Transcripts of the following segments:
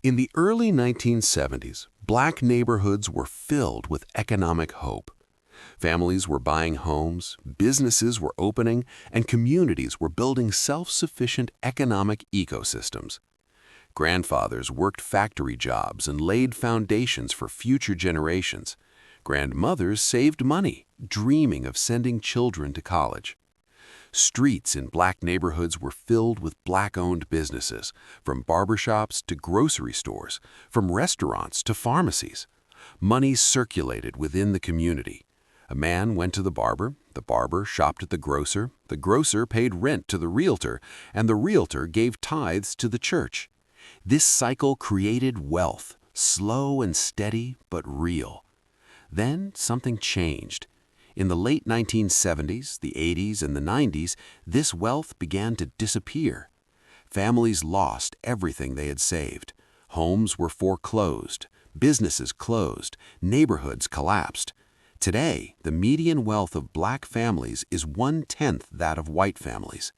In the early 1970s, black neighborhoods were filled with economic hope. Families were buying homes, businesses were opening, and communities were building self-sufficient economic ecosystems. Grandfathers worked factory jobs and laid foundations for future generations. Grandmothers saved money, dreaming of sending children to college. Streets in black neighborhoods were filled with black-owned businesses, from barbershops to grocery stores, from restaurants to pharmacies. Money circulated within the community. A man went to the barber shopped at the grocer paid rent to the realtor, and the realtor gave tithes to the church. This cycle created wealth, slow and steady, but real. Then something changed. In the late 1970s, the 80s, and the 90s, this wealth began to disappear. Families lost everything they had saved. Homes were foreclosed, businesses closed, neighborhoods collapsed. Today, the median wealth of black families is 1/10 that of white families.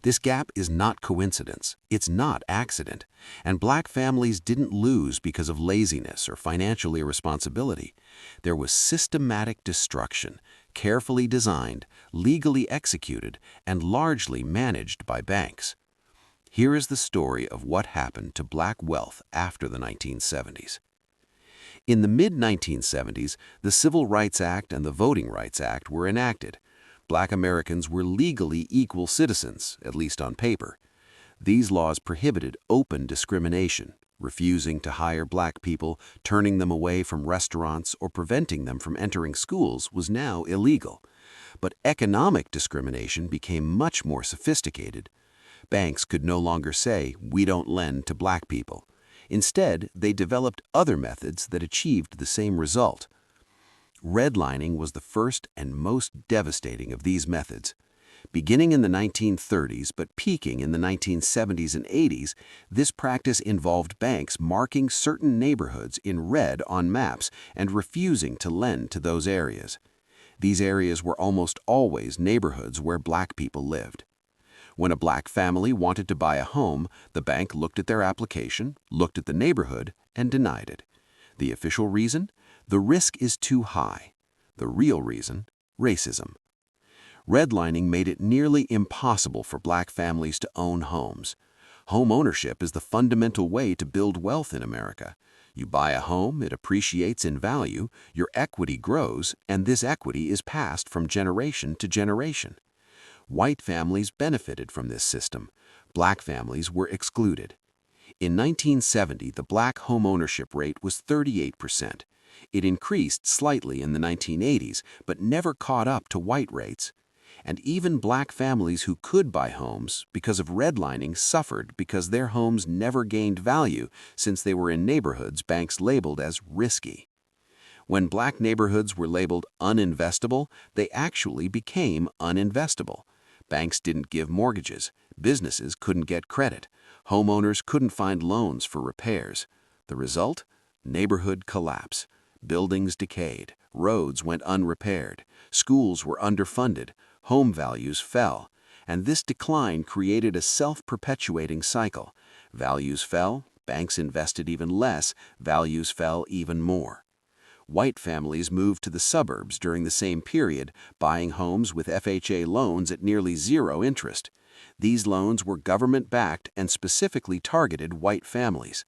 This gap is not coincidence, it's not accident, and black families didn't lose because of laziness or financial irresponsibility. There was systematic destruction, carefully designed, legally executed, and largely managed by banks. Here is the story of what happened to black wealth after the 1970s. In the mid-1970s, the Civil Rights Act and the Voting Rights Act were enacted. Black Americans were legally equal citizens, at least on paper. These laws prohibited open discrimination, refusing to hire black people, turning them away from restaurants, or preventing them from entering schools was now illegal. But economic discrimination became much more sophisticated. Banks could no longer say, "We don't lend to black people." Instead, they developed other methods that achieved the same result. Redlining was the first and most devastating of these methods. Beginning in the 1930s but peaking in the 1970s and 80s, this practice involved banks marking certain neighborhoods in red on maps and refusing to lend to those areas. These areas were almost always neighborhoods where black people lived. When a black family wanted to buy a home, the bank looked at their application, looked at the neighborhood, and denied it. The official reason? The risk is too high. The real reason? Racism. Redlining made it nearly impossible for black families to own homes. Home ownership is the fundamental way to build wealth in America. You buy a home, it appreciates in value, your equity grows, and this equity is passed from generation to generation. White families benefited from this system. Black families were excluded. In 1970, the black home ownership rate was 38%. It increased slightly in the 1980s, but never caught up to white rates. And even black families who could buy homes because of redlining suffered because their homes never gained value since they were in neighborhoods banks labeled as risky. When black neighborhoods were labeled uninvestable, they actually became uninvestable. Banks didn't give mortgages, businesses couldn't get credit, homeowners couldn't find loans for repairs. The result? Neighborhood collapse. Buildings decayed, roads went unrepaired, schools were underfunded, home values fell, and this decline created a self-perpetuating cycle. Values fell, banks invested even less, values fell even more. White families moved to the suburbs during the same period, buying homes with FHA loans at nearly zero interest. These loans were government-backed and specifically targeted white families.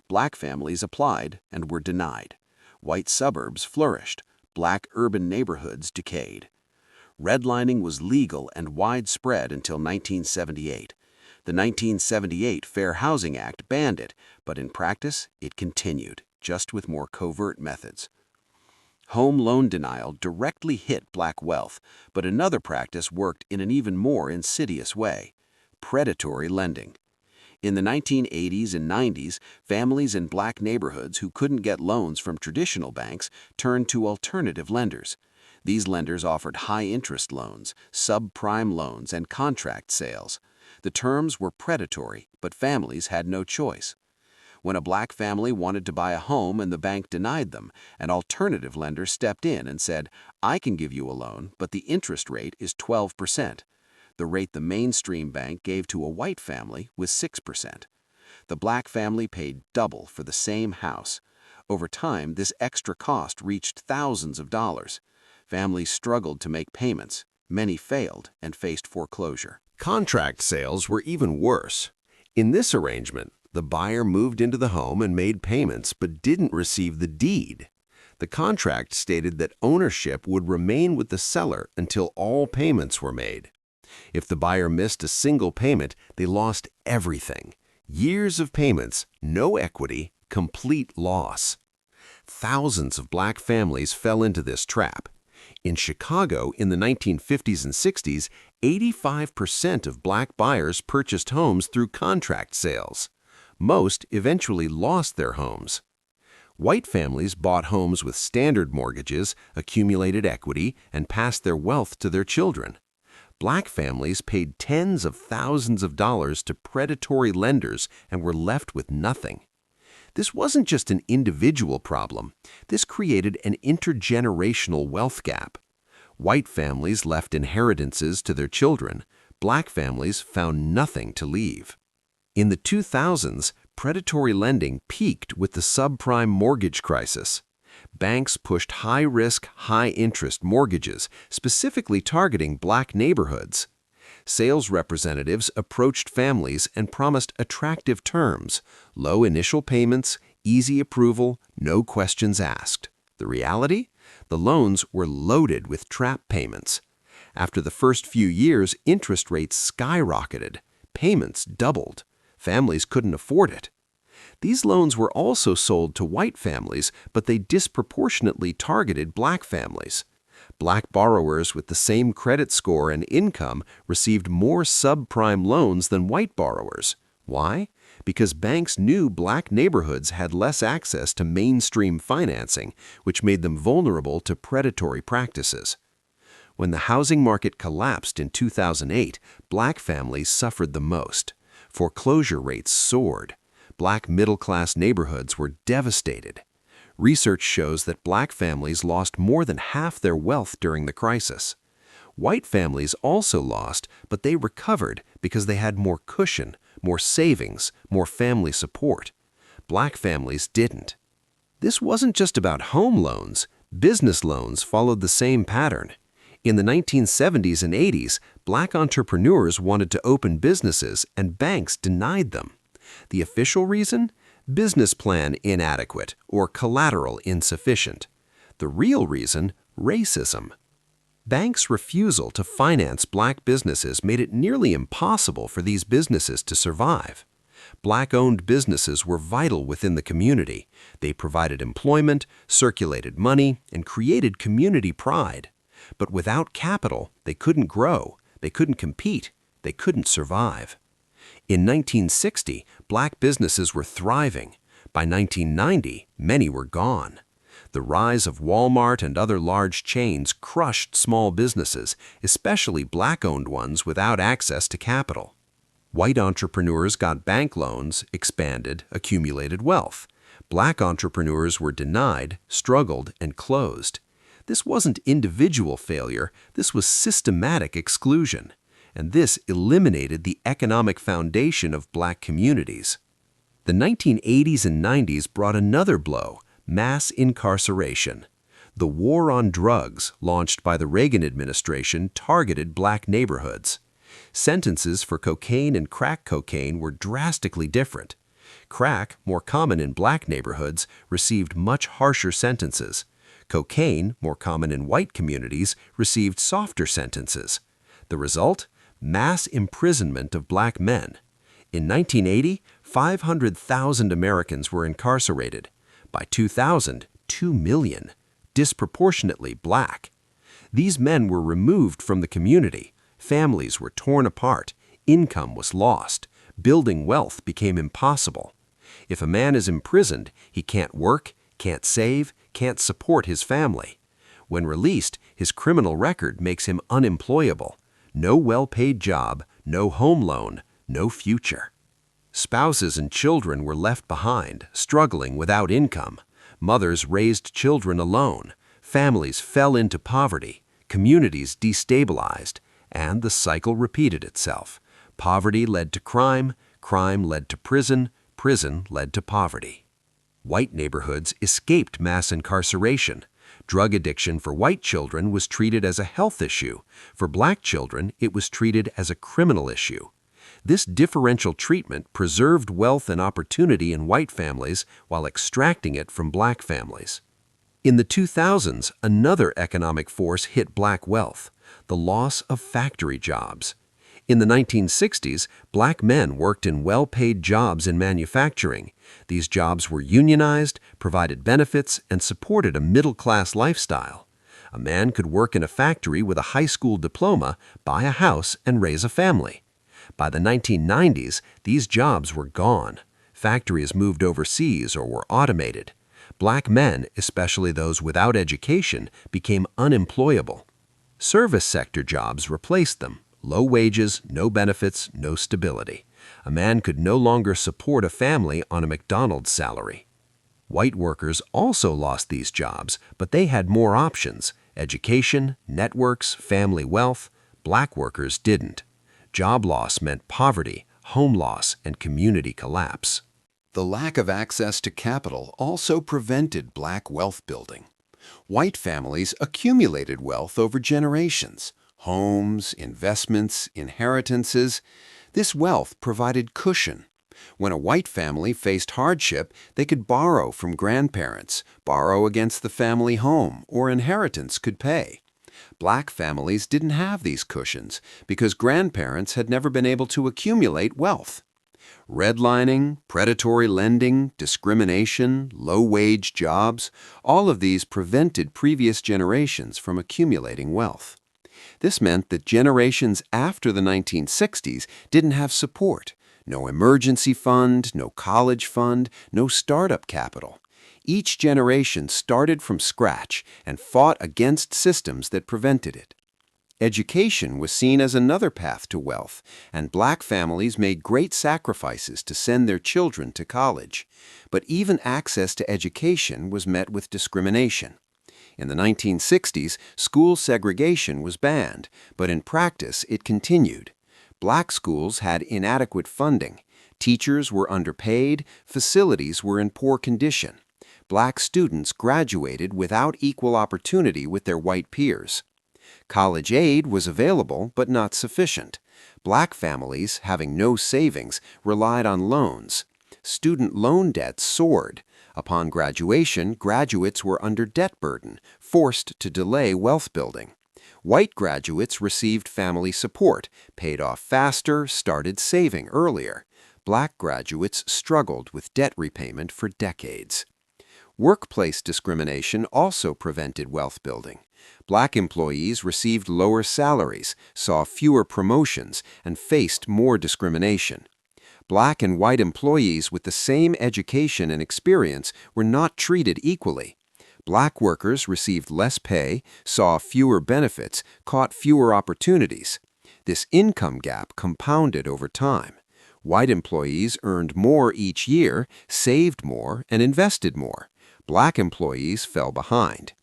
Black families applied and were denied. White suburbs flourished. Black urban neighborhoods decayed. Redlining was legal and widespread until 1978. The 1978 Fair Housing Act banned it, but in practice, it continued, just with more covert methods. Home loan denial directly hit black wealth, but another practice worked in an even more insidious way: predatory lending. In the 1980s and 90s, families in black neighborhoods who couldn't get loans from traditional banks turned to alternative lenders. These lenders offered high-interest loans, subprime loans, and contract sales. The terms were predatory, but families had no choice. When a black family wanted to buy a home and the bank denied them, an alternative lender stepped in and said, "I can give you a loan, but the interest rate is 12%. The rate the mainstream bank gave to a white family was 6%. The black family paid double for the same house. Over time, this extra cost reached thousands of dollars. Families struggled to make payments. Many failed and faced foreclosure. Contract sales were even worse. In this arrangement, the buyer moved into the home and made payments but didn't receive the deed. The contract stated that ownership would remain with the seller until all payments were made. If the buyer missed a single payment, they lost everything. Years of payments, no equity, complete loss. Thousands of black families fell into this trap. In Chicago in the 1950s and 60s, 85% of black buyers purchased homes through contract sales. Most eventually lost their homes. White families bought homes with standard mortgages, accumulated equity, and passed their wealth to their children. Black families paid tens of thousands of dollars to predatory lenders and were left with nothing. This wasn't just an individual problem. This created an intergenerational wealth gap. White families left inheritances to their children. Black families found nothing to leave. In the 2000s, predatory lending peaked with the subprime mortgage crisis. Banks pushed high-risk, high-interest mortgages, specifically targeting black neighborhoods. Sales representatives approached families and promised attractive terms, low initial payments, easy approval, no questions asked. The reality? The loans were loaded with trap payments. After the first few years, interest rates skyrocketed. Payments doubled. Families couldn't afford it. These loans were also sold to white families, but they disproportionately targeted black families. Black borrowers with the same credit score and income received more subprime loans than white borrowers. Why? Because banks knew black neighborhoods had less access to mainstream financing, which made them vulnerable to predatory practices. When the housing market collapsed in 2008, black families suffered the most. Foreclosure rates soared. Black middle-class neighborhoods were devastated. Research shows that black families lost more than half their wealth during the crisis. White families also lost, but they recovered because they had more cushion, more savings, more family support. Black families didn't. This wasn't just about home loans. Business loans followed the same pattern. In the 1970s and 80s, black entrepreneurs wanted to open businesses and banks denied them. The official reason? Business plan inadequate or collateral insufficient. The real reason? Racism. Banks' refusal to finance black businesses made it nearly impossible for these businesses to survive. Black-owned businesses were vital within the community. They provided employment, circulated money, and created community pride. But without capital, they couldn't grow, they couldn't compete, they couldn't survive. In 1960, black businesses were thriving. By 1990, many were gone. The rise of Walmart and other large chains crushed small businesses, especially black-owned ones without access to capital. White entrepreneurs got bank loans, expanded, accumulated wealth. Black entrepreneurs were denied, struggled, and closed. This wasn't individual failure, this was systematic exclusion. And this eliminated the economic foundation of black communities. The 1980s and 90s brought another blow, mass incarceration. The war on drugs, launched by the Reagan administration, targeted black neighborhoods. Sentences for cocaine and crack cocaine were drastically different. Crack, more common in black neighborhoods, received much harsher sentences. Cocaine, more common in white communities, received softer sentences. The result? Mass imprisonment of black men. In 1980, 500,000 Americans were incarcerated. By 2000, 2 million, disproportionately black. These men were removed from the community. Families were torn apart. Income was lost. Building wealth became impossible. If a man is imprisoned, he can't work, can't save, can't support his family. When released, his criminal record makes him unemployable. No well-paid job, no home loan, no future. Spouses and children were left behind, struggling without income. Mothers raised children alone. Families fell into poverty. Communities destabilized. And the cycle repeated itself. Poverty led to crime led to prison prison led to poverty. White neighborhoods escaped mass incarceration. Drug addiction for white children was treated as a health issue. For black children, it was treated as a criminal issue. This differential treatment preserved wealth and opportunity in white families while extracting it from black families. In the 2000s, another economic force hit black wealth: the loss of factory jobs. In the 1960s, black men worked in well-paid jobs in manufacturing. These jobs were unionized, provided benefits, and supported a middle-class lifestyle. A man could work in a factory with a high school diploma, buy a house, and raise a family. By the 1990s, these jobs were gone. Factories moved overseas or were automated. Black men, especially those without education, became unemployable. Service sector jobs replaced them. Low wages, no benefits, no stability. A man could no longer support a family on a McDonald's salary. White workers also lost these jobs, but they had more options: education, networks, family wealth. Black workers didn't. Job loss meant poverty, home loss, and community collapse. The lack of access to capital also prevented black wealth building. White families accumulated wealth over generations: homes, investments, inheritances. This wealth provided cushion. When a white family faced hardship, they could borrow from grandparents, borrow against the family home, or inheritance could pay. Black families didn't have these cushions because grandparents had never been able to accumulate wealth. Redlining, predatory lending, discrimination, low-wage jobs, all of these prevented previous generations from accumulating wealth. This meant that generations after the 1960s didn't have support: no emergency fund, no college fund, no startup capital. Each generation started from scratch and fought against systems that prevented it. Education was seen as another path to wealth, and black families made great sacrifices to send their children to college. But even access to education was met with discrimination. In the 1960s, school segregation was banned, but in practice it continued. Black schools had inadequate funding. Teachers were underpaid, facilities were in poor condition. Black students graduated without equal opportunity with their white peers. College aid was available, but not sufficient. Black families, having no savings, relied on loans. Student loan debt soared. Upon graduation, graduates were under debt burden, forced to delay wealth building. White graduates received family support, paid off faster, started saving earlier. Black graduates struggled with debt repayment for decades. Workplace discrimination also prevented wealth building. Black employees received lower salaries, saw fewer promotions, and faced more discrimination. Black and white employees with the same education and experience were not treated equally. Black workers received less pay, saw fewer benefits, caught fewer opportunities. This income gap compounded over time. White employees earned more each year, saved more, and invested more. Black employees fell behind.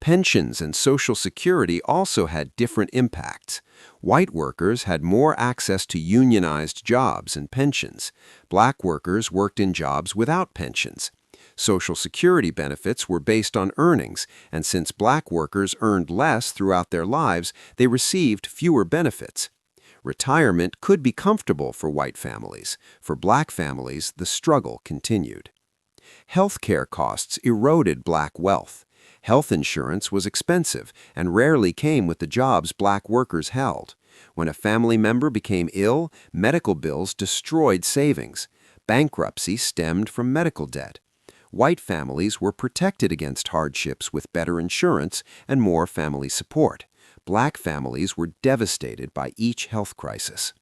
Pensions and Social Security also had different impacts. White workers had more access to unionized jobs and pensions. Black workers worked in jobs without pensions. Social Security benefits were based on earnings, and since black workers earned less throughout their lives, they received fewer benefits. Retirement could be comfortable for white families. For black families, the struggle continued. Healthcare costs eroded black wealth. Health insurance was expensive and rarely came with the jobs black workers held. When a family member became ill, medical bills destroyed savings. Bankruptcy stemmed from medical debt. White families were protected against hardships with better insurance and more family support. Black families were devastated by each health crisis.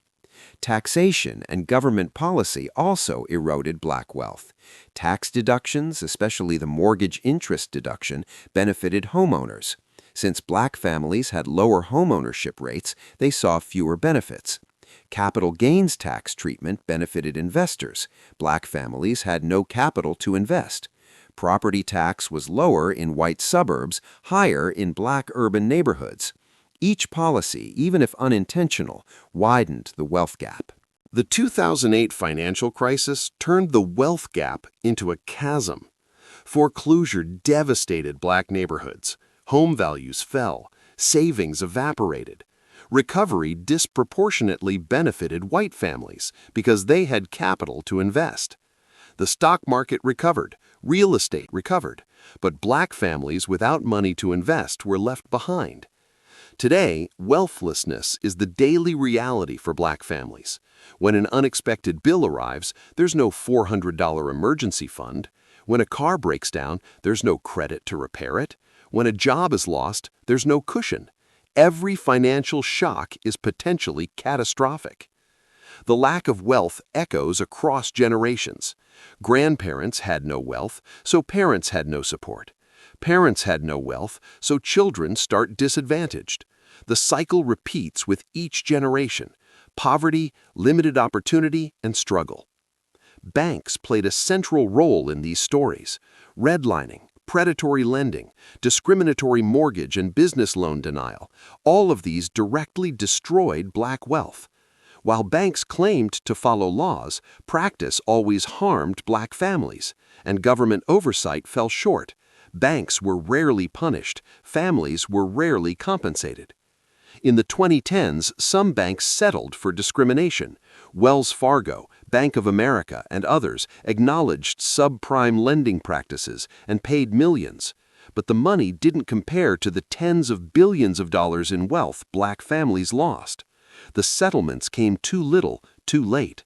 Taxation and government policy also eroded black wealth. Tax deductions, especially the mortgage interest deduction, benefited homeowners. Since black families had lower homeownership rates, they saw fewer benefits. Capital gains tax treatment benefited investors. Black families had no capital to invest. Property tax was lower in white suburbs, higher in black urban neighborhoods. Each policy, even if unintentional, widened the wealth gap. The 2008 financial crisis turned the wealth gap into a chasm. Foreclosure devastated Black neighborhoods. Home values fell. Savings evaporated. Recovery disproportionately benefited white families because they had capital to invest. The stock market recovered. Real estate recovered. But Black families without money to invest were left behind. Today, wealthlessness is the daily reality for Black families. When an unexpected bill arrives, there's no $400 emergency fund. When a car breaks down, there's no credit to repair it. When a job is lost, there's no cushion. Every financial shock is potentially catastrophic. The lack of wealth echoes across generations. Grandparents had no wealth, so parents had no support. Parents had no wealth, so children start disadvantaged. The cycle repeats with each generation: poverty, limited opportunity, and struggle. Banks played a central role in these stories. Redlining, predatory lending, discriminatory mortgage and business loan denial, all of these directly destroyed Black wealth. While banks claimed to follow laws, practice always harmed Black families, and government oversight fell short. Banks were rarely punished, families were rarely compensated. In the 2010s, some banks settled for discrimination. Wells Fargo, Bank of America, and others acknowledged subprime lending practices and paid millions. But the money didn't compare to the tens of billions of dollars in wealth Black families lost. The settlements came too little, too late.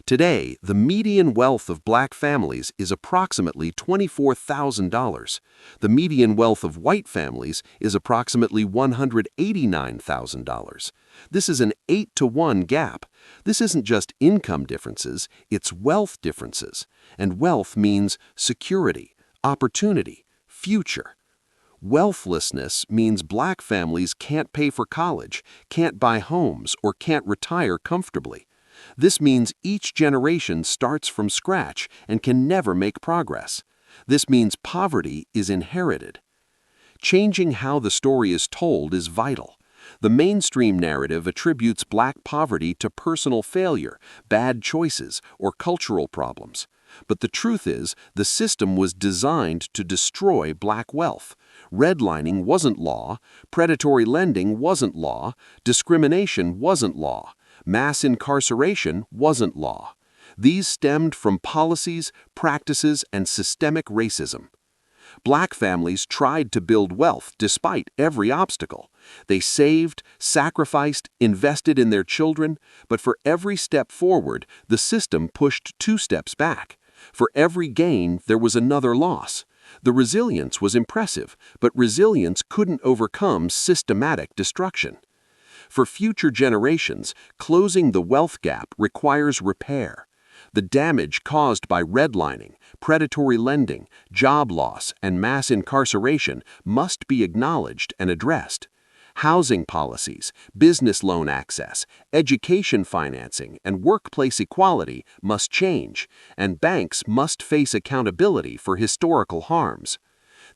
Today, the median wealth of Black families is approximately $24,000. The median wealth of white families is approximately $189,000. This is an 8-to-1 gap. This isn't just income differences, it's wealth differences. And wealth means security, opportunity, future. Wealthlessness means Black families can't pay for college, can't buy homes, or can't retire comfortably. This means each generation starts from scratch and can never make progress. This means poverty is inherited. Changing how the story is told is vital. The mainstream narrative attributes Black poverty to personal failure, bad choices, or cultural problems. But the truth is, the system was designed to destroy Black wealth. Redlining wasn't law, predatory lending wasn't law, discrimination wasn't law. Mass incarceration wasn't law. These stemmed from policies, practices, and systemic racism. Black families tried to build wealth despite every obstacle. They saved, sacrificed, invested in their children, but for every step forward, the system pushed 2 steps back. For every gain, there was another loss. The resilience was impressive, but resilience couldn't overcome systematic destruction. For future generations, closing the wealth gap requires repair. The damage caused by redlining, predatory lending, job loss, and mass incarceration must be acknowledged and addressed. Housing policies, business loan access, education financing, and workplace equality must change, and banks must face accountability for historical harms.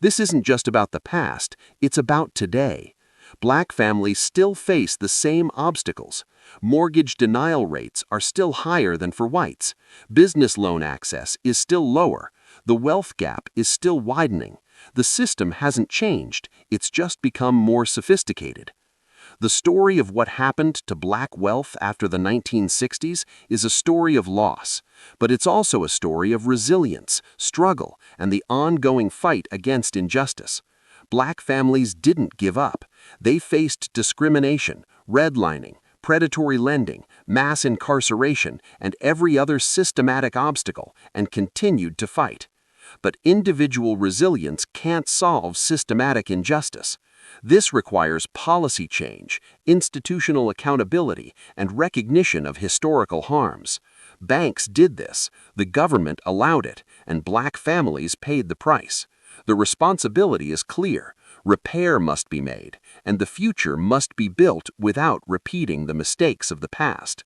This isn't just about the past, it's about today. Black families still face the same obstacles. Mortgage denial rates are still higher than for whites. Business loan access is still lower. The wealth gap is still widening. The system hasn't changed, it's just become more sophisticated. The story of what happened to Black wealth after the 1960s is a story of loss, but it's also a story of resilience, struggle, and the ongoing fight against injustice. Black families didn't give up. They faced discrimination, redlining, predatory lending, mass incarceration, and every other systematic obstacle, and continued to fight. But individual resilience can't solve systematic injustice. This requires policy change, institutional accountability, and recognition of historical harms. Banks did this, the government allowed it, and Black families paid the price. The responsibility is clear. Repair must be made, and the future must be built without repeating the mistakes of the past.